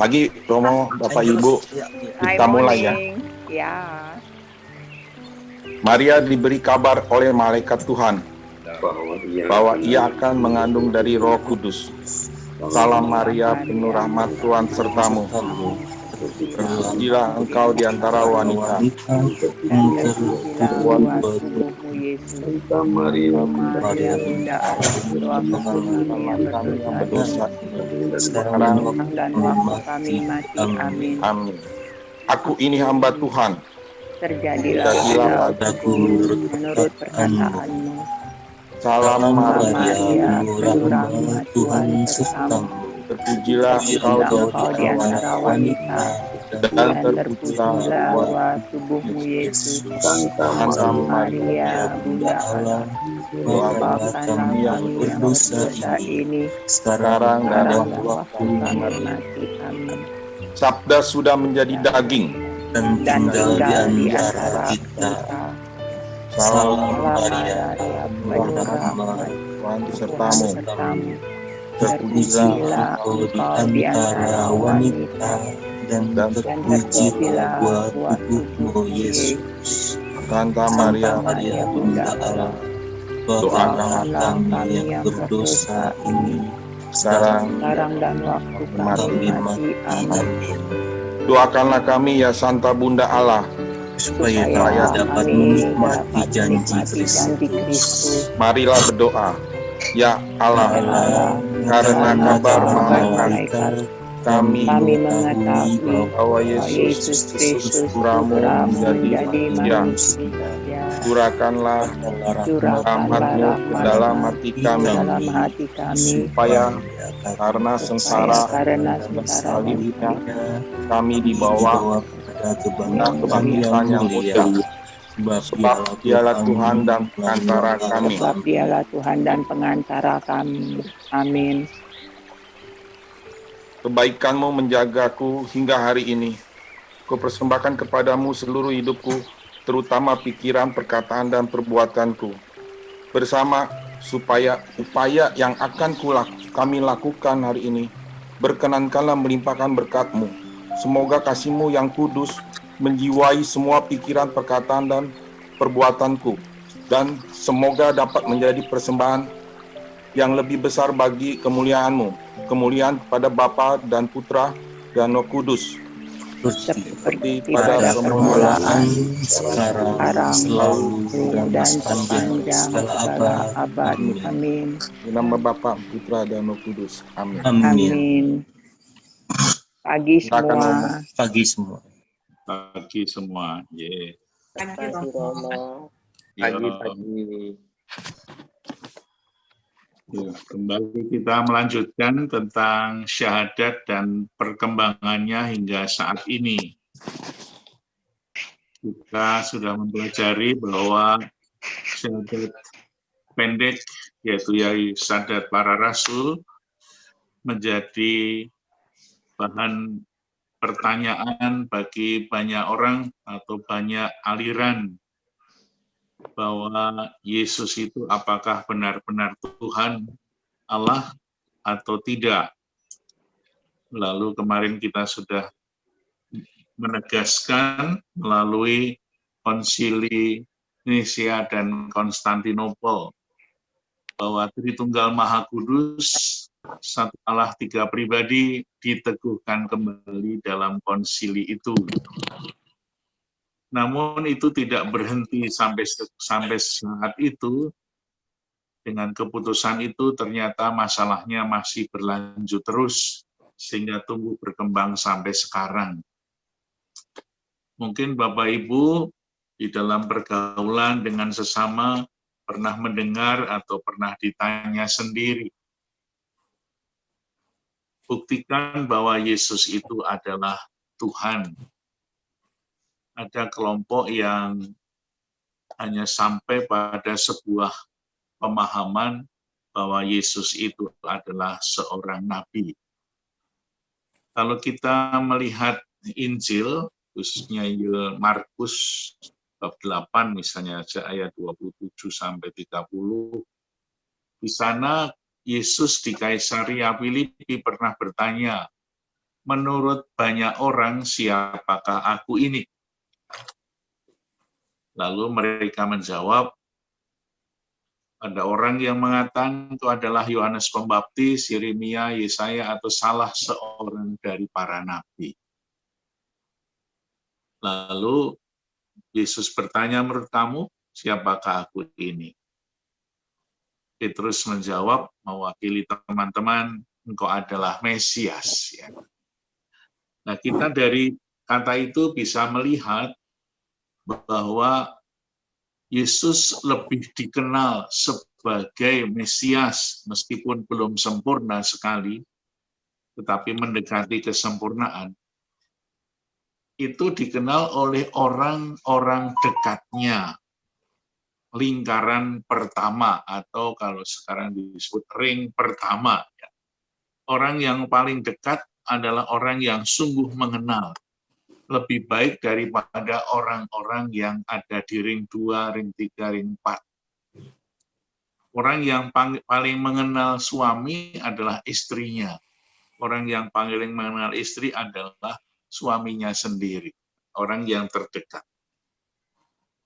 Pagi Romo, Bapak Ibu, kita mulai ya. Ya. Maria diberi kabar oleh malaikat Tuhan bahwa ia akan mengandung dari Roh Kudus. Salam Maria, penuh rahmat, Tuhan sertamu. Terpujilah engkau di antara wanita, Dan terpujilah tubuhmu Yesus. Santa Maria, Maria Bunda Allah, doakan kami yang berdosa, sekarang dan waktu kami mati. Amin. Amin. Aku ini hamba Tuhan. Terjadilah padaku menurut perkataanmu. Salam Maria, penuh rahmat, Tuhan sertamu. terpujilah engkau di antara wanita, dan terpujilah buah tubuhmu Yesus. Santa Maria, Bunda Allah, doakan kami yang berdosa ini sekarang dan waktu kami mati. Amin. Sabda sudah menjadi daging dan tinggal di antara kita. Salam Maria, penuh rahmat, Tuhan sertamu. Terpujilah engkau di antara wanita, dan terpujilah buah tubuhmu Yesus. Santa Maria, Bunda Allah, doakanlah kami yang berdosa ini sekarang dan waktu kami mati. Amin. Doakanlah kami ya Santa Bunda Allah, supaya dapat menikmati janji Kristus. Marilah berdoa. Ya Allah, karena kabar malaikat kami mengetahui bahwa Yesus Kristus Putramu menjadi manusia. Curahkanlah rahmat-Mu ke dalam hati kami, supaya karena sengsara salibnya kami dibawa kebangkitan yang mulia. Sebab Dialah Tuhan dan pengantara kami. Amin. Kebaikan-Mu menjagaku hingga hari ini. Kupersembahkan kepadamu seluruh hidupku, terutama pikiran, perkataan, dan perbuatanku. Bersama supaya upaya yang akan kami lakukan hari ini, berkenankanlah melimpahkan berkat-Mu. Semoga kasih-Mu yang kudus menjiwai semua pikiran, perkataan, dan perbuatanku. Dan semoga dapat menjadi persembahan yang lebih besar bagi kemuliaan-Mu. Kemuliaan kepada Bapa dan Putra dan Roh Kudus. Seperti pada permulaan, sekarang, selalu, dan sepanjang segala abad. Amin. Di nama Bapa, Putra, dan Roh Kudus. Amin. Amin. Pagi semua. Pagi semua. Yeah. Pagi Romo. Pagi. Ya, kembali kita melanjutkan tentang syahadat dan perkembangannya hingga saat ini. Kita sudah mempelajari bahwa syahadat pendek, yaitu syahadat para rasul, menjadi bahan pertanyaan bagi banyak orang atau banyak aliran bahwa Yesus itu apakah benar-benar Tuhan Allah atau tidak. Lalu kemarin kita sudah menegaskan melalui Konsili Nicea dan Konstantinopel bahwa Tritunggal Maha Kudus, satu Allah tiga pribadi, diteguhkan kembali dalam konsili itu. Namun itu tidak berhenti sampai saat itu. Dengan keputusan itu ternyata masalahnya masih berlanjut terus, sehingga tumbuh berkembang sampai sekarang. Mungkin Bapak Ibu di dalam pergaulan dengan sesama pernah mendengar atau pernah ditanya sendiri, buktikan bahwa Yesus itu adalah Tuhan. Ada kelompok yang hanya sampai pada sebuah pemahaman bahwa Yesus itu adalah seorang nabi. Kalau kita melihat Injil, khususnya Injil Markus, bab 8 misalnya aja ayat 27 sampai 30. Di sana Yesus di Kaisaria Filipi pernah bertanya, menurut banyak orang siapakah aku ini? Lalu mereka menjawab, ada orang yang mengatakan itu adalah Yohanes Pembaptis, Yeremia, Yesaya, atau salah seorang dari para nabi. Lalu Yesus bertanya, menurut kamu siapakah aku ini? Petrus menjawab, mewakili teman-teman, engkau adalah Mesias. Ya. Nah, kita dari kata itu bisa melihat bahwa Yesus lebih dikenal sebagai Mesias, meskipun belum sempurna sekali, tetapi mendekati kesempurnaan. Itu dikenal oleh orang-orang dekatnya, lingkaran pertama, atau kalau sekarang disebut ring pertama. Orang yang paling dekat adalah orang yang sungguh mengenal, lebih baik daripada orang-orang yang ada di ring 2, ring 3, ring 4. Orang yang paling mengenal suami adalah istrinya. Orang yang paling mengenal istri adalah suaminya sendiri, orang yang terdekat.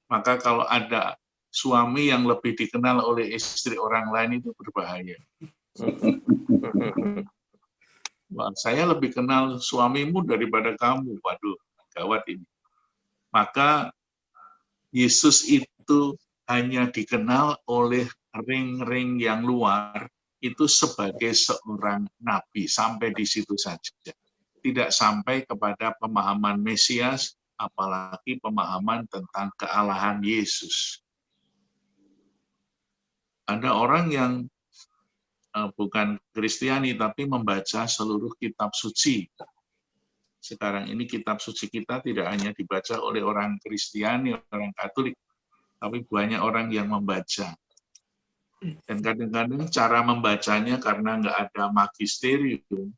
Maka kalau ada suami yang lebih dikenal oleh istri orang lain itu berbahaya. Wah, saya lebih kenal suamimu daripada kamu. Waduh, gawat ini. Maka Yesus itu hanya dikenal oleh ring-ring yang luar itu sebagai seorang nabi, sampai di situ saja. Tidak sampai kepada pemahaman Mesias, apalagi pemahaman tentang kealahan Yesus. Ada orang yang bukan Kristiani, tapi membaca seluruh kitab suci. Sekarang ini kitab suci kita tidak hanya dibaca oleh orang Kristiani, orang Katolik, tapi banyak orang yang membaca. Dan kadang-kadang cara membacanya karena nggak ada magisterium,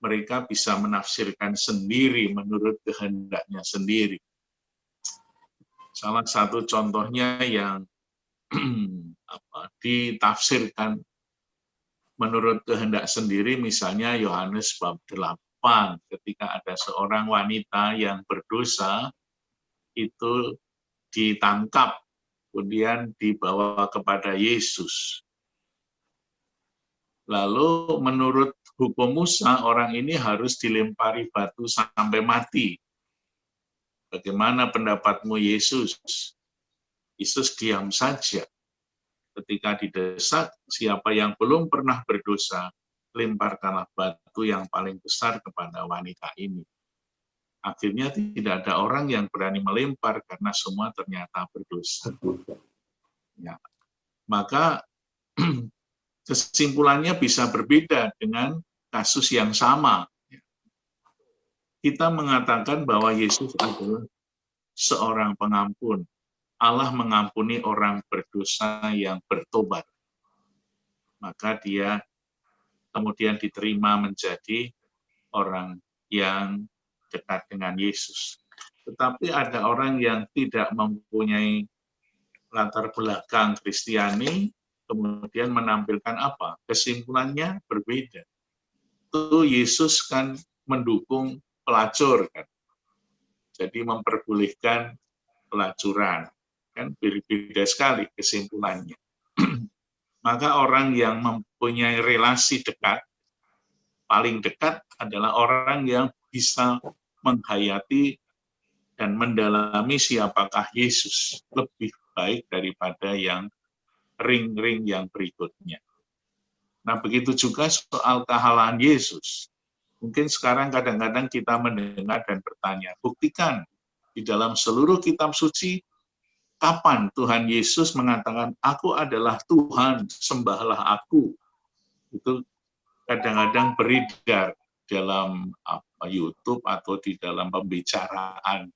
mereka bisa menafsirkan sendiri menurut kehendaknya sendiri. Salah satu contohnya yang ditafsirkan menurut kehendak sendiri, misalnya Yohanes bab 8, ketika ada seorang wanita yang berdosa, itu ditangkap, kemudian dibawa kepada Yesus. Lalu menurut hukum Musa, orang ini harus dilempari batu sampai mati. Bagaimana pendapatmu, Yesus? Yesus diam saja. Ketika didesak, siapa yang belum pernah berdosa, lemparkanlah batu yang paling besar kepada wanita ini. Akhirnya tidak ada orang yang berani melempar karena semua ternyata berdosa. Ya. Maka kesimpulannya bisa berbeda dengan kasus yang sama. Kita mengatakan bahwa Yesus adalah seorang pengampun. Allah mengampuni orang berdosa yang bertobat. Maka dia kemudian diterima menjadi orang yang dekat dengan Yesus. Tetapi ada orang yang tidak mempunyai latar belakang Kristiani, kemudian menampilkan apa? Kesimpulannya berbeda. Itu Yesus kan mendukung pelacur, kan? Jadi memperbolehkan pelacuran. Kan berbeda sekali kesimpulannya. Maka orang yang mempunyai relasi dekat, paling dekat adalah orang yang bisa menghayati dan mendalami siapakah Yesus lebih baik daripada yang ring-ring yang berikutnya. Nah, begitu juga soal kealahan Yesus. Mungkin sekarang kadang-kadang kita mendengar dan bertanya, buktikan di dalam seluruh kitab suci, kapan Tuhan Yesus mengatakan, aku adalah Tuhan, sembahlah aku. Itu kadang-kadang beredar dalam YouTube atau di dalam pembicaraan.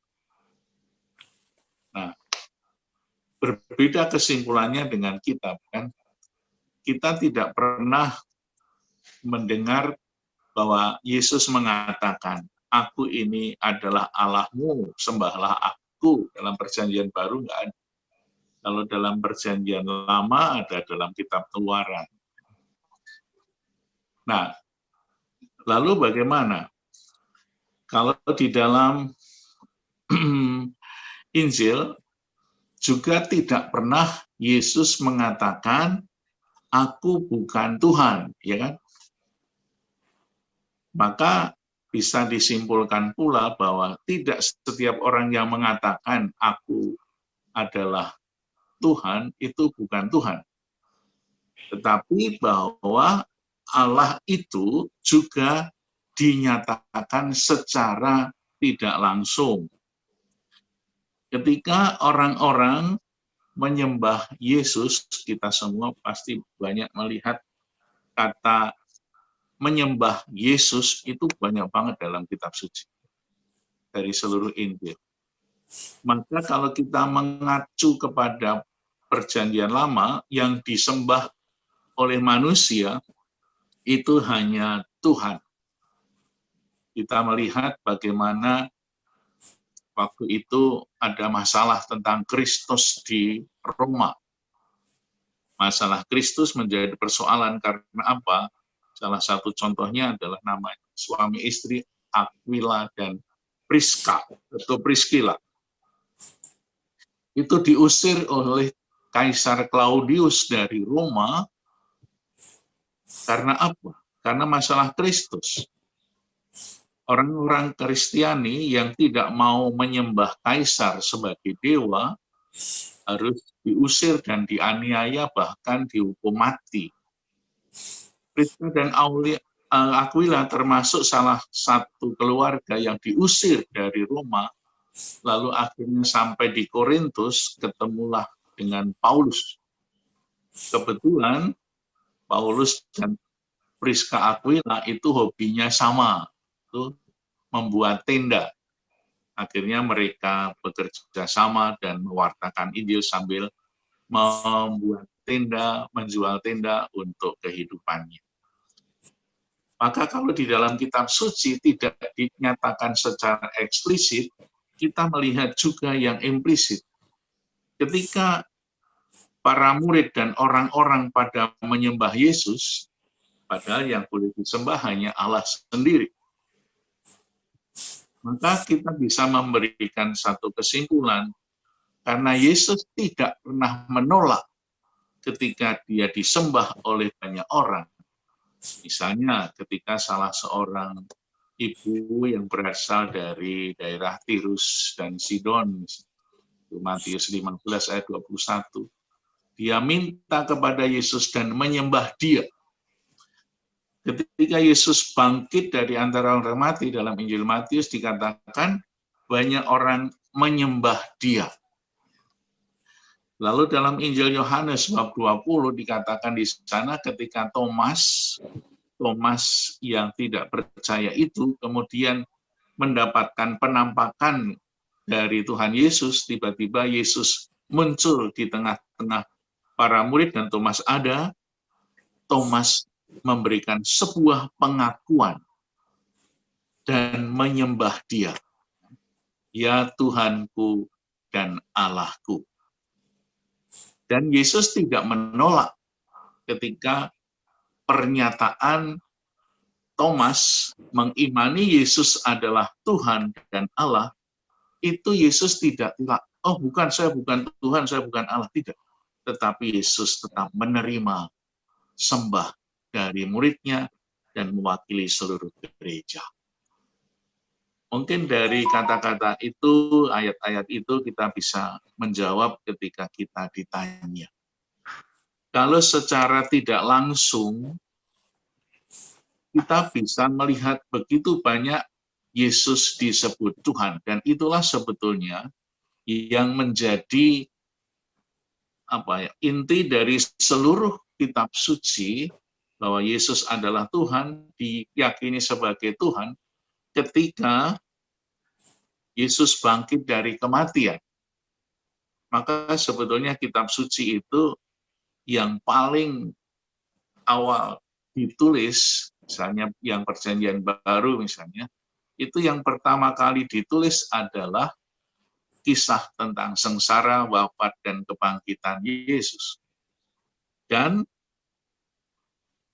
Nah, berbeda kesimpulannya dengan kita, kan? Kita tidak pernah mendengar bahwa Yesus mengatakan, aku ini adalah Allahmu, sembahlah aku. aku. Dalam perjanjian baru nggak ada. Kalau dalam perjanjian lama ada dalam kitab Keluaran. Nah, lalu bagaimana? Kalau di dalam Injil juga tidak pernah Yesus mengatakan, aku bukan Tuhan, ya kan? Maka bisa disimpulkan pula bahwa tidak setiap orang yang mengatakan aku adalah Tuhan, itu bukan Tuhan. Tetapi bahwa Allah itu juga dinyatakan secara tidak langsung. Ketika orang-orang menyembah Yesus, kita semua pasti banyak melihat kata menyembah Yesus itu banyak banget dalam kitab suci. Dari seluruh Injil. Maka kalau kita mengacu kepada perjanjian lama yang disembah oleh manusia, itu hanya Tuhan. Kita melihat bagaimana waktu itu ada masalah tentang Kristus di Roma. Masalah Kristus menjadi persoalan karena apa? Salah satu contohnya adalah nama suami istri Aquila dan Priska atau Priscilla. Itu diusir oleh Kaisar Claudius dari Roma karena apa? Karena masalah Kristus. Orang-orang Kristiani yang tidak mau menyembah Kaisar sebagai dewa harus diusir dan dianiaya, bahkan dihukum mati. Priska dan Aquila termasuk salah satu keluarga yang diusir dari Roma, lalu akhirnya sampai di Korintus ketemulah dengan Paulus. Kebetulan Paulus dan Priska Aquila itu hobinya sama, itu membuat tenda. Akhirnya mereka bekerja sama dan mewartakan Injil sambil membuat tenda, menjual tenda untuk kehidupannya. Maka kalau di dalam kitab suci tidak dinyatakan secara eksplisit, kita melihat juga yang implisit. Ketika para murid dan orang-orang pada menyembah Yesus, padahal yang boleh disembah hanya Allah sendiri. Maka kita bisa memberikan satu kesimpulan, karena Yesus tidak pernah menolak ketika dia disembah oleh banyak orang. Misalnya ketika salah seorang ibu yang berasal dari daerah Tirus dan Sidon, Matius 15 ayat 21, dia minta kepada Yesus dan menyembah dia. Ketika Yesus bangkit dari antara orang mati dalam Injil Matius dikatakan banyak orang menyembah dia. Lalu dalam Injil Yohanes bab 20 dikatakan di sana ketika Thomas yang tidak percaya itu kemudian mendapatkan penampakan dari Tuhan Yesus, tiba-tiba Yesus muncul di tengah-tengah para murid dan Thomas ada. Thomas memberikan sebuah pengakuan dan menyembah dia. Ya Tuhanku dan Allahku. Dan Yesus tidak menolak ketika pernyataan Thomas mengimani Yesus adalah Tuhan dan Allah, itu Yesus tidak bilang, oh bukan, saya bukan Tuhan, saya bukan Allah, tidak. Tetapi Yesus tetap menerima sembah dari muridnya dan mewakili seluruh gereja. Mungkin dari kata-kata itu, ayat-ayat itu kita bisa menjawab ketika kita ditanya. Kalau secara tidak langsung, kita bisa melihat begitu banyak Yesus disebut Tuhan. Dan itulah sebetulnya yang menjadi inti dari seluruh kitab suci, bahwa Yesus adalah Tuhan, diyakini sebagai Tuhan, ketika Yesus bangkit dari kematian. Maka sebetulnya kitab suci itu yang paling awal ditulis, misalnya yang perjanjian baru misalnya, itu yang pertama kali ditulis adalah kisah tentang sengsara, wafat, dan kebangkitan Yesus. Dan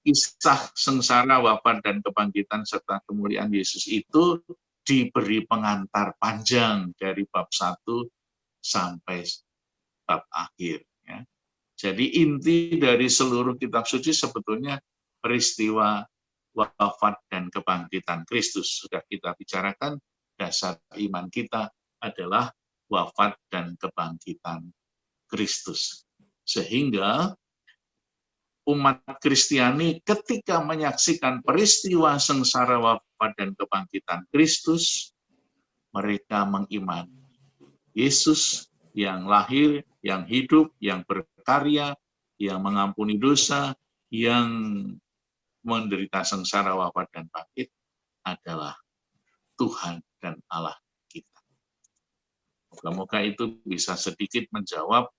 kisah sengsara, wafat, dan kebangkitan serta kemuliaan Yesus itu diberi pengantar panjang dari bab 1 sampai bab akhir. Ya. Jadi inti dari seluruh kitab suci sebetulnya peristiwa wafat dan kebangkitan Kristus. Sudah kita bicarakan, dasar iman kita adalah wafat dan kebangkitan Kristus. Sehingga umat Kristiani ketika menyaksikan peristiwa sengsara, wafat, dan kebangkitan Kristus, mereka mengimani Yesus yang lahir, yang hidup, yang berkarya, yang mengampuni dosa, yang menderita sengsara, wafat, dan bangkit adalah Tuhan dan Allah kita. Semoga itu bisa sedikit menjawab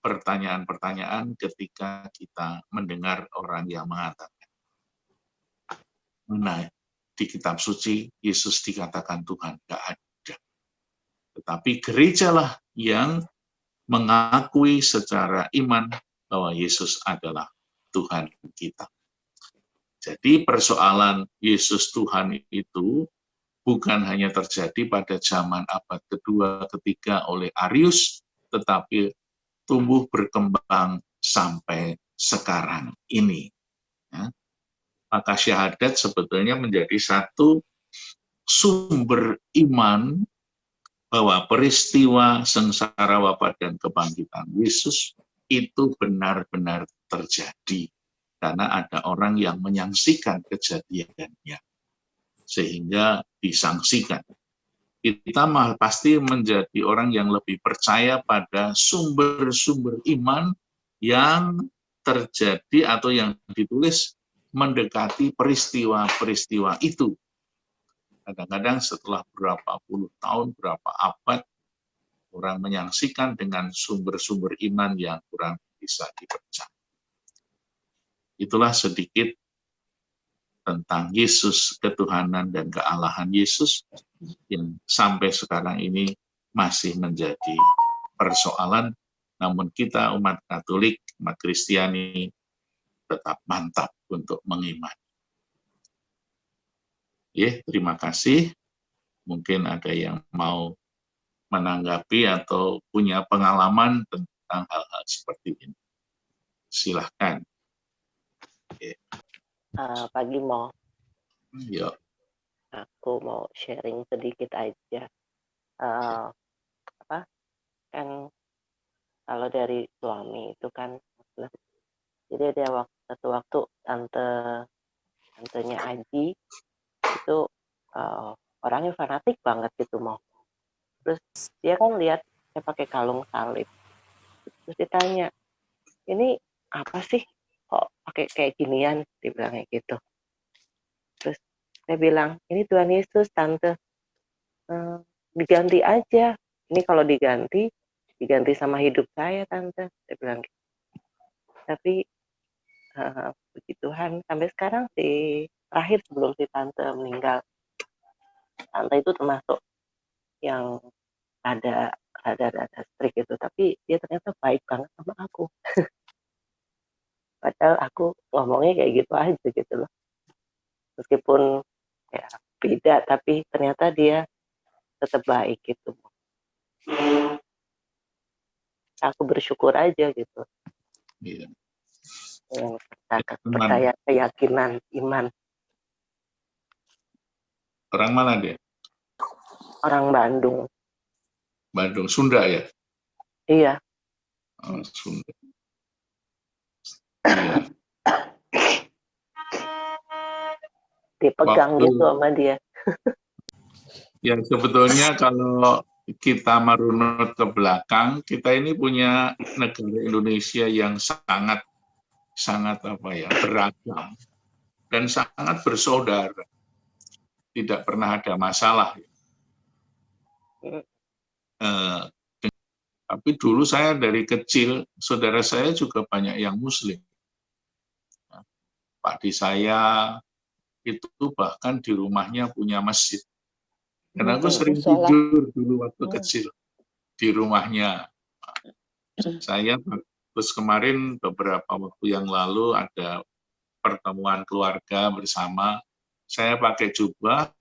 pertanyaan-pertanyaan ketika kita mendengar orang yang mengatakan, nah, di kitab suci Yesus dikatakan Tuhan, nggak ada. Tetapi gerejalah yang mengakui secara iman bahwa Yesus adalah Tuhan kita. Jadi persoalan Yesus Tuhan itu bukan hanya terjadi pada zaman abad kedua, ketiga oleh Arius, tetapi tumbuh berkembang sampai sekarang ini. Ya. Maka syahadat sebetulnya menjadi satu sumber iman bahwa peristiwa sengsara, wafat, dan kebangkitan Yesus itu benar-benar terjadi. Karena ada orang yang menyaksikan kejadiannya, sehingga disangsikan. Kita pasti menjadi orang yang lebih percaya pada sumber-sumber iman yang terjadi atau yang ditulis mendekati peristiwa-peristiwa itu. Kadang-kadang setelah berapa puluh tahun, berapa abad, orang menyaksikan dengan sumber-sumber iman yang kurang bisa dipercaya. Itulah sedikit tentang Yesus, ketuhanan dan kealahan Yesus yang sampai sekarang ini masih menjadi persoalan, namun kita umat Katolik, umat Kristiani tetap mantap untuk mengimani. Ya, terima kasih. Mungkin ada yang mau menanggapi atau punya pengalaman tentang hal-hal seperti ini. Silahkan. Ya. Pagi Mo, Yuk. aku mau sharing sedikit aja. Kan kalau dari suami itu kan, jadi ada satu waktu tantenya Aji itu orangnya fanatik banget gitu Mo. Terus dia kan lihat saya pakai kalung salib. Terus ditanya, ini apa sih? Kok pakai kayak ginian? Dia bilangnya gitu. Terus saya bilang, ini Tuhan Yesus, Tante. Diganti aja. Ini kalau diganti sama hidup saya, Tante. Saya bilang gitu. Tapi puji Tuhan, sampai sekarang terakhir sebelum si Tante meninggal, Tante itu termasuk yang ada strict itu, tapi dia ternyata baik banget sama aku. Padahal aku ngomongnya kayak gitu aja gitu loh. Meskipun ya beda, tapi ternyata dia tetap baik gitu. Aku bersyukur aja gitu. Iya. Yang percaya, keyakinan, iman. Orang mana dia? Orang Bandung. Bandung, Sunda ya? Iya. Oh, Sunda. Iya. Dipegang gitu sama dia. Ya sebetulnya kalau kita merunut ke belakang, kita ini punya negara Indonesia yang sangat beragam dan sangat bersaudara. Tidak pernah ada masalah. Tapi dulu saya dari kecil, saudara saya juga banyak yang Muslim. Pakde saya itu bahkan di rumahnya punya masjid. Dan aku sering tidur dulu waktu kecil. di rumahnya saya. Terus kemarin beberapa waktu yang lalu ada pertemuan keluarga bersama, saya pakai jubah,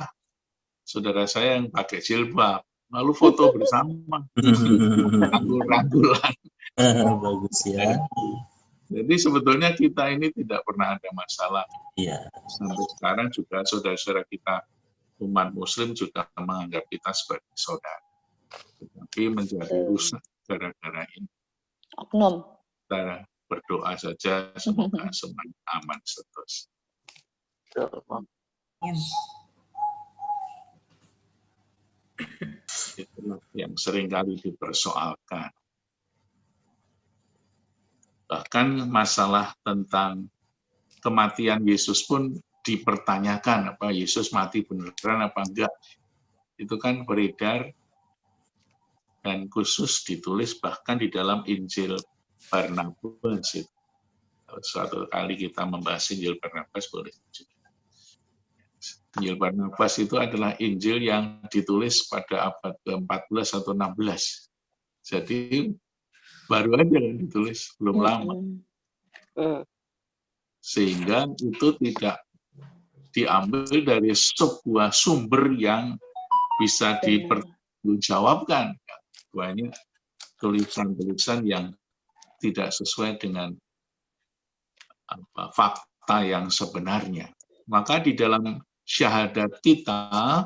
saudara saya yang pakai jilbab, lalu foto bersama, rangkul-rangkulan. Bagus ya. Jadi sebetulnya kita ini tidak pernah ada masalah. Iya. Sampai sekarang juga saudara-saudara kita umat Muslim juga menganggap kita sebagai saudara. Tetapi menjadi rusak gara-gara ini. Oknum. Kita berdoa saja semoga semuanya aman seterusnya. Itulah yang seringkali dipersoalkan. Bahkan masalah tentang kematian Yesus pun dipertanyakan, apa Yesus mati beneran apa enggak. Itu kan beredar dan khusus ditulis bahkan di dalam Injil Barnabas. Suatu kali kita membahas Injil Barnabas boleh juga. Injil Barnabas itu adalah Injil yang ditulis pada abad ke-14 atau 16. Jadi baru aja ditulis, belum lama. Sehingga itu tidak diambil dari sebuah sumber yang bisa dipertanggungjawabkan. Banyak tulisan-tulisan yang tidak sesuai dengan fakta yang sebenarnya. Maka di dalam syahadat kita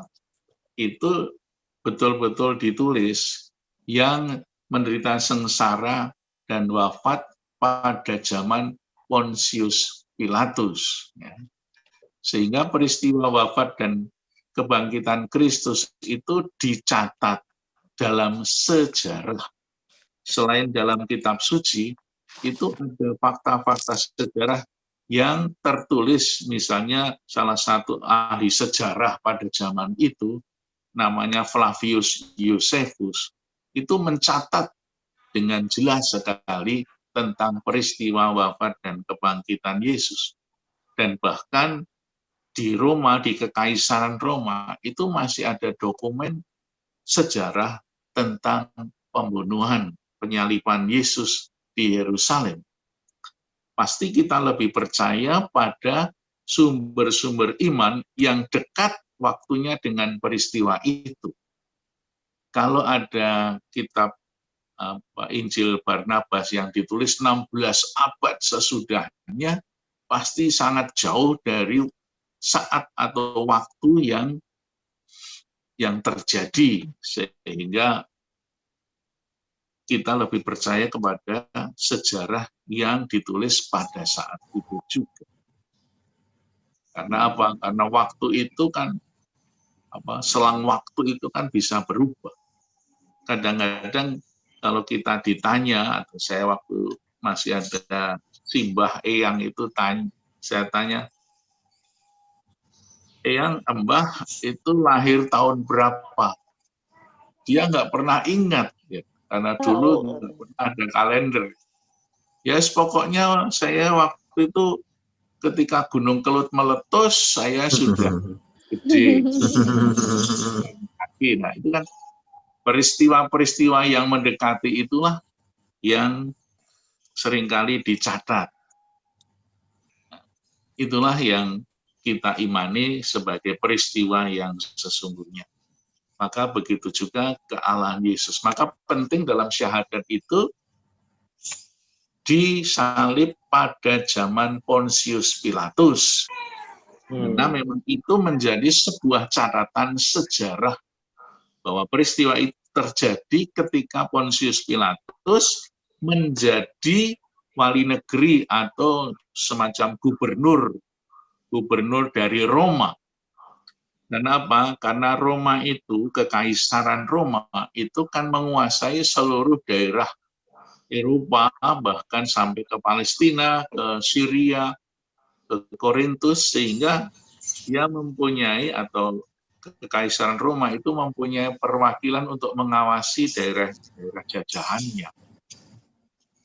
itu betul-betul ditulis yang menderita sengsara dan wafat pada zaman Pontius Pilatus. Sehingga peristiwa wafat dan kebangkitan Kristus itu dicatat dalam sejarah. Selain dalam kitab suci, itu ada fakta-fakta sejarah yang tertulis, misalnya salah satu ahli sejarah pada zaman itu, namanya Flavius Josephus, itu mencatat dengan jelas sekali tentang peristiwa wafat dan kebangkitan Yesus. Dan bahkan di Roma, di Kekaisaran Roma, itu masih ada dokumen sejarah tentang pembunuhan, penyaliban Yesus di Yerusalem. Pasti kita lebih percaya pada sumber-sumber iman yang dekat waktunya dengan peristiwa itu. Kalau ada kitab Injil Barnabas yang ditulis 16 abad sesudahnya, pasti sangat jauh dari saat atau waktu yang terjadi, sehingga kita lebih percaya kepada sejarah yang ditulis pada saat itu juga. Karena apa? Karena waktu itu kan, selang waktu itu kan bisa berubah. Kadang-kadang kalau kita ditanya, atau saya waktu masih ada Simbah Eyang itu saya tanya, Eyang, Mbah itu lahir tahun berapa? Dia nggak pernah ingat, ya. Karena dulu ada kalender. Ya, pokoknya saya waktu itu ketika Gunung Kelut meletus, saya sudah gede. Nah, itu kan peristiwa-peristiwa yang mendekati itulah yang seringkali dicatat. Itulah yang kita imani sebagai peristiwa yang sesungguhnya. Maka begitu juga kealahan Yesus. Maka penting dalam syahadat itu disalib pada zaman Pontius Pilatus. Karena memang itu menjadi sebuah catatan sejarah bahwa peristiwa itu terjadi ketika Pontius Pilatus menjadi wali negeri atau semacam gubernur dari Roma. Kenapa? Karena Roma itu, Kekaisaran Roma itu kan menguasai seluruh daerah Eropa, bahkan sampai ke Palestina, ke Syria, ke Korintus, sehingga dia mempunyai, atau Kekaisaran Roma itu mempunyai perwakilan untuk mengawasi daerah-daerah jajahannya.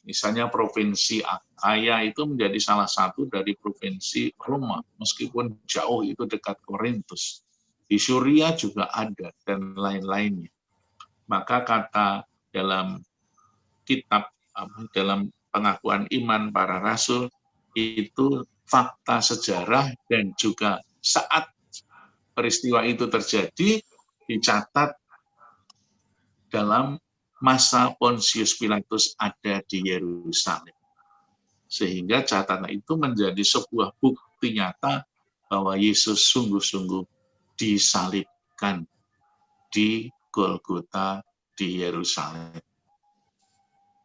Misalnya provinsi Akaya itu menjadi salah satu dari provinsi Roma, meskipun jauh itu dekat Korintus. Di Syria juga ada, dan lain-lainnya. Maka kata dalam kitab dalam pengakuan iman para rasul itu fakta sejarah dan juga saat peristiwa itu terjadi dicatat dalam masa Pontius Pilatus ada di Yerusalem. Sehingga catatan itu menjadi sebuah bukti nyata bahwa Yesus sungguh-sungguh disalibkan di Golgota di Yerusalem.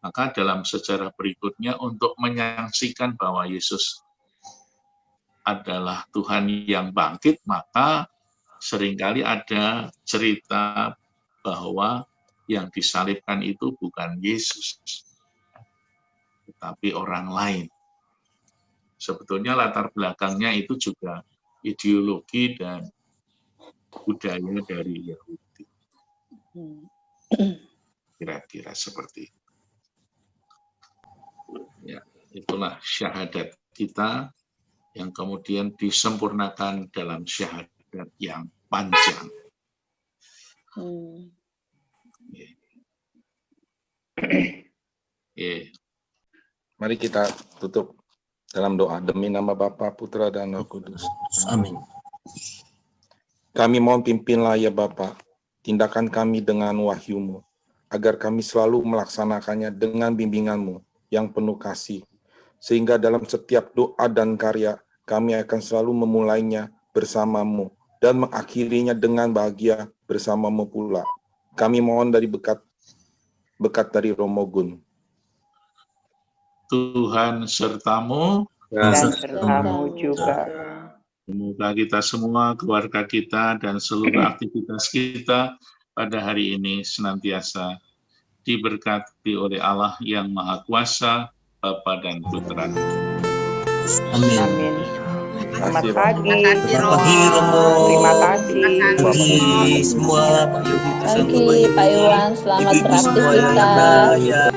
Maka dalam sejarah berikutnya untuk menyaksikan bahwa Yesus adalah Tuhan yang bangkit, maka seringkali ada cerita bahwa yang disalibkan itu bukan Yesus, tetapi orang lain. Sebetulnya latar belakangnya itu juga ideologi dan budaya dari Yahudi. Kira-kira seperti itu. Ya, itulah syahadat kita yang kemudian disempurnakan dalam syahadat yang panjang. Mari kita tutup dalam doa demi nama Bapa, Putra, dan Roh Kudus. Amin. Kami mohon pimpinlah ya Bapa, tindakan kami dengan wahyu-Mu, agar kami selalu melaksanakannya dengan bimbingan-Mu yang penuh kasih, sehingga dalam setiap doa dan karya kami akan selalu memulainya bersama-Mu dan mengakhirinya dengan bahagia bersama-Mu pula. Kami mohon dari berkat dari Romo Gun. Tuhan sertamu Dan sertamu juga. Semoga kita semua, keluarga kita, dan seluruh aktivitas kita pada hari ini senantiasa diberkati oleh Allah yang Maha Kuasa, Bapa dan Putra. Amin. Amin. Selamat Kasih, pagi. Selamat pagi, Romo. Terima kasih. Pagi semua, Pak Yogi, Pagi Pak Iwan, selamat ibu-ibu semua yang beraktivitas. ada, ya.